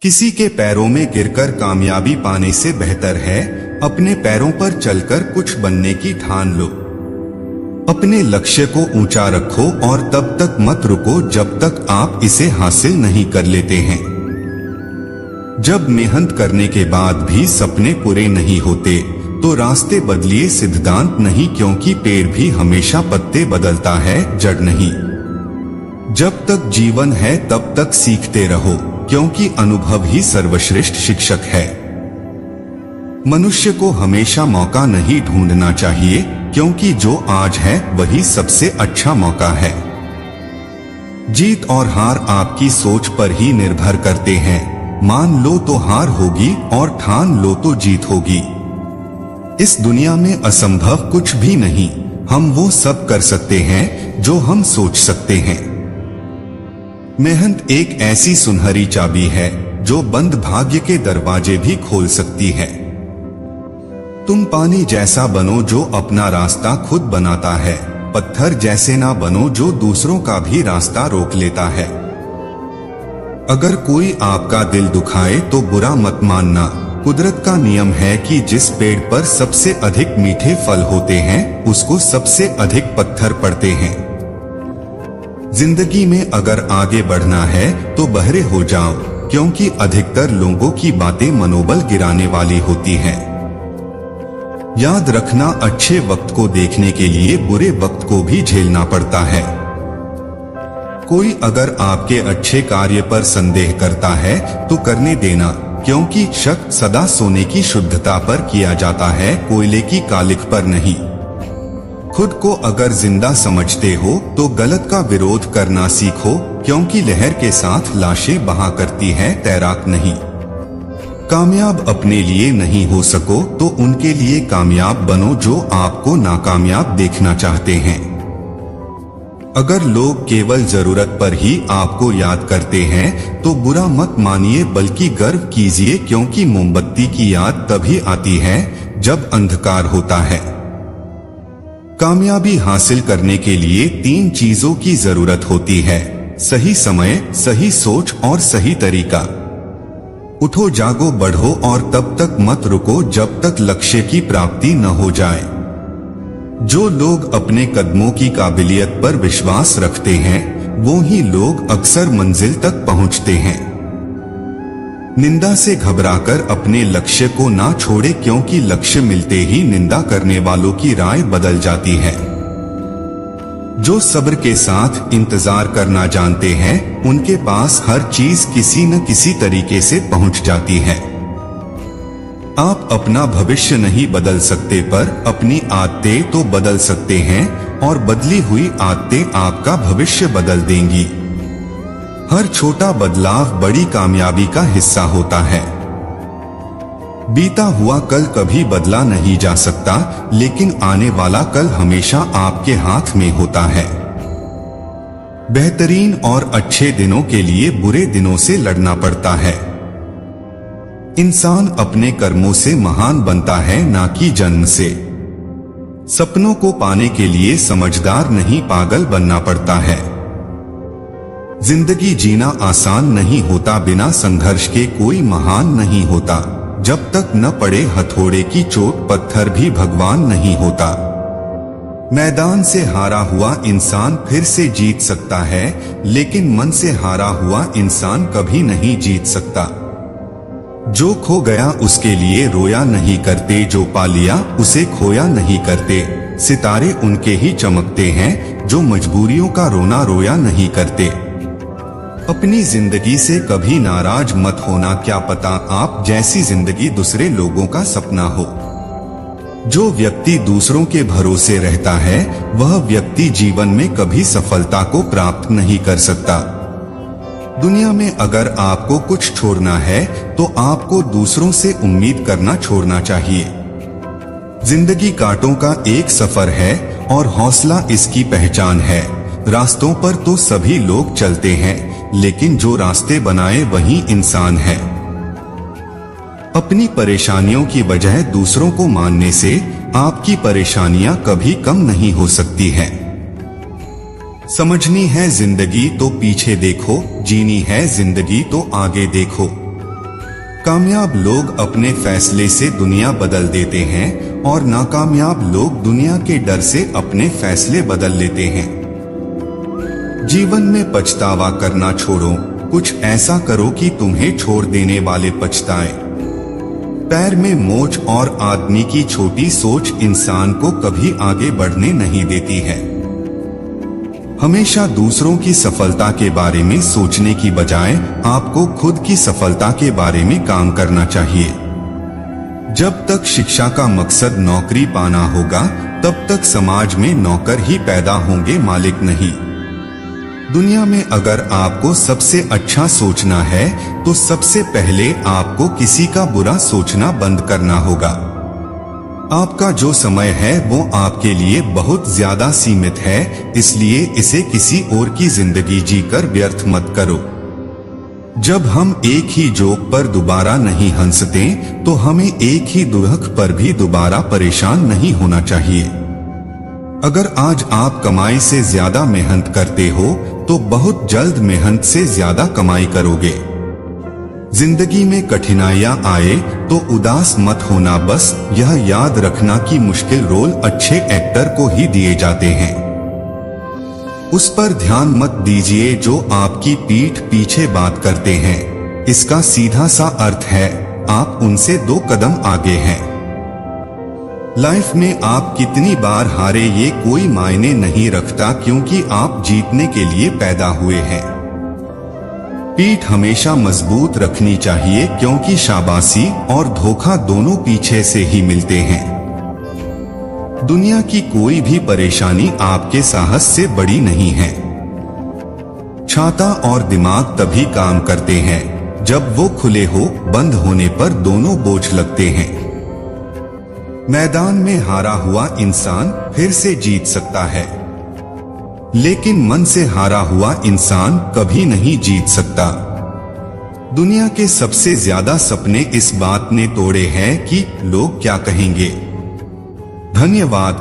किसी के पैरों में गिरकर कामयाबी पाने से बेहतर है अपने पैरों पर चलकर कुछ बनने की ठान लो। अपने लक्ष्य को ऊंचा रखो और तब तक मत रुको जब तक आप इसे हासिल नहीं कर लेते हैं। जब मेहनत करने के बाद भी सपने पूरे नहीं होते तो रास्ते बदलिए, सिद्धांत नहीं, क्योंकि पेड़ भी हमेशा पत्ते बदलता है, जड़ नहीं। जब तक जीवन है तब तक सीखते रहो, क्योंकि अनुभव ही सर्वश्रेष्ठ शिक्षक है। मनुष्य को हमेशा मौका नहीं ढूंढना चाहिए, क्योंकि जो आज है वही सबसे अच्छा मौका है। जीत और हार आपकी सोच पर ही निर्भर करते हैं। मान लो तो हार होगी और ठान लो तो जीत होगी। इस दुनिया में असंभव कुछ भी नहीं, हम वो सब कर सकते हैं जो हम सोच सकते हैं। मेहनत एक ऐसी सुनहरी चाबी है जो बंद भाग्य के दरवाजे भी खोल सकती है। तुम पानी जैसा बनो जो अपना रास्ता खुद बनाता है, पत्थर जैसे ना बनो जो दूसरों का भी रास्ता रोक लेता है। अगर कोई आपका दिल दुखाए तो बुरा मत मानना, कुदरत का नियम है कि जिस पेड़ पर सबसे अधिक मीठे फल होते हैं उसको सबसे अधिक पत्थर पड़ते हैं। जिंदगी में अगर आगे बढ़ना है तो बहरे हो जाओ, क्योंकि अधिकतर लोगों की बातें मनोबल गिराने वाली होती हैं। याद रखना, अच्छे वक्त को देखने के लिए बुरे वक्त को भी झेलना पड़ता है। कोई अगर आपके अच्छे कार्य पर संदेह करता है तो करने देना, क्योंकि शक सदा सोने की शुद्धता पर किया जाता है, कोयले की कालिख पर नहीं। खुद को अगर जिंदा समझते हो तो गलत का विरोध करना सीखो, क्योंकि लहर के साथ लाशें बहा करती है, तैराक नहीं। कामयाब अपने लिए नहीं हो सको तो उनके लिए कामयाब बनो जो आपको नाकामयाब देखना चाहते हैं। अगर लोग केवल जरूरत पर ही आपको याद करते हैं तो बुरा मत मानिए, बल्कि गर्व कीजिए, क्योंकि मोमबत्ती की याद तभी आती है जब अंधकार होता है। कामयाबी हासिल करने के लिए 3 चीजों की जरूरत होती है: सही समय, सही सोच और सही तरीका। उठो, जागो, बढ़ो और तब तक मत रुको जब तक लक्ष्य की प्राप्ति न हो जाए। जो लोग अपने कदमों की काबिलियत पर विश्वास रखते हैं वो ही लोग अक्सर मंजिल तक पहुंचते हैं। निंदा से घबराकर अपने लक्ष्य को ना छोड़े, क्योंकि लक्ष्य मिलते ही निंदा करने वालों की राय बदल जाती है। जो सब्र के साथ इंतजार करना जानते हैं उनके पास हर चीज किसी न किसी तरीके से पहुंच जाती है। आप अपना भविष्य नहीं बदल सकते, पर अपनी आदतें तो बदल सकते हैं, और बदली हुई आदतें आपका भविष्य बदल देंगी। हर छोटा बदलाव बड़ी कामयाबी का हिस्सा होता है। बीता हुआ कल कभी बदला नहीं जा सकता, लेकिन आने वाला कल हमेशा आपके हाथ में होता है। बेहतरीन और अच्छे दिनों के लिए बुरे दिनों से लड़ना पड़ता है। इंसान अपने कर्मों से महान बनता है, ना कि जन्म से। सपनों को पाने के लिए समझदार नहीं, पागल बनना पड़ता है। जिंदगी जीना आसान नहीं होता, बिना संघर्ष के कोई महान नहीं होता। जब तक न पड़े हथौड़े की चोट, पत्थर भी भगवान नहीं होता। मैदान से हारा हुआ इंसान फिर से जीत सकता है, लेकिन मन से हारा हुआ इंसान कभी नहीं जीत सकता। जो खो गया उसके लिए रोया नहीं करते, जो पा लिया उसे खोया नहीं करते। सितारे उनके ही चमकते हैं जो मजबूरियों का रोना रोया नहीं करते। अपनी जिंदगी से कभी नाराज मत होना, क्या पता आप जैसी जिंदगी दूसरे लोगों का सपना हो। जो व्यक्ति दूसरों के भरोसे रहता है वह व्यक्ति जीवन में कभी सफलता को प्राप्त नहीं कर सकता। दुनिया में अगर आपको कुछ छोड़ना है तो आपको दूसरों से उम्मीद करना छोड़ना चाहिए। जिंदगी कांटों का एक सफर है और हौसला इसकी पहचान है। रास्तों पर तो सभी लोग चलते हैं, लेकिन जो रास्ते बनाए वही इंसान है। अपनी परेशानियों की वजह दूसरों को मानने से आपकी परेशानियां कभी कम नहीं हो सकती हैं। समझनी है जिंदगी तो पीछे देखो, जीनी है जिंदगी तो आगे देखो। कामयाब लोग अपने फैसले से दुनिया बदल देते हैं और नाकामयाब लोग दुनिया के डर से अपने फैसले बदल लेते हैं। जीवन में पछतावा करना छोड़ो, कुछ ऐसा करो कि तुम्हें छोड़ देने वाले पछताएं। पैर में मोच और आदमी की छोटी सोच इंसान को कभी आगे बढ़ने नहीं देती है। हमेशा दूसरों की सफलता के बारे में सोचने की बजाय आपको खुद की सफलता के बारे में काम करना चाहिए। जब तक शिक्षा का मकसद नौकरी पाना होगा, तब तक समाज में नौकर ही पैदा होंगे, मालिक नहीं। दुनिया में अगर आपको सबसे अच्छा सोचना है तो सबसे पहले आपको किसी का बुरा सोचना बंद करना होगा। आपका जो समय है वो आपके लिए बहुत ज्यादा सीमित है, इसलिए इसे किसी और की जिंदगी जीकर व्यर्थ मत करो। जब हम एक ही जोक पर दोबारा नहीं हंसते तो हमें एक ही दुख पर भी दोबारा परेशान नहीं होना चाहिए। अगर आज आप कमाई से ज्यादा मेहनत करते हो तो बहुत जल्द मेहनत से ज्यादा कमाई करोगे। जिंदगी में कठिनाइयां आए तो उदास मत होना, बस यह याद रखना कि मुश्किल रोल अच्छे एक्टर को ही दिए जाते हैं। उस पर ध्यान मत दीजिए जो आपकी पीठ पीछे बात करते हैं। इसका सीधा सा अर्थ है आप उनसे 2 कदम आगे हैं। लाइफ में आप कितनी बार हारे ये कोई मायने नहीं रखता, क्योंकि आप जीतने के लिए पैदा हुए हैं। पीठ हमेशा मजबूत रखनी चाहिए, क्योंकि शाबाशी और धोखा दोनों पीछे से ही मिलते हैं। दुनिया की कोई भी परेशानी आपके साहस से बड़ी नहीं है। छाता और दिमाग तभी काम करते हैं जब वो खुले हो, बंद होने पर दोनों बोझ लगते हैं। मैदान में हारा हुआ इंसान फिर से जीत सकता है, लेकिन मन से हारा हुआ इंसान कभी नहीं जीत सकता। दुनिया के सबसे ज्यादा सपने इस बात ने तोड़े हैं कि लोग क्या कहेंगे। धन्यवाद।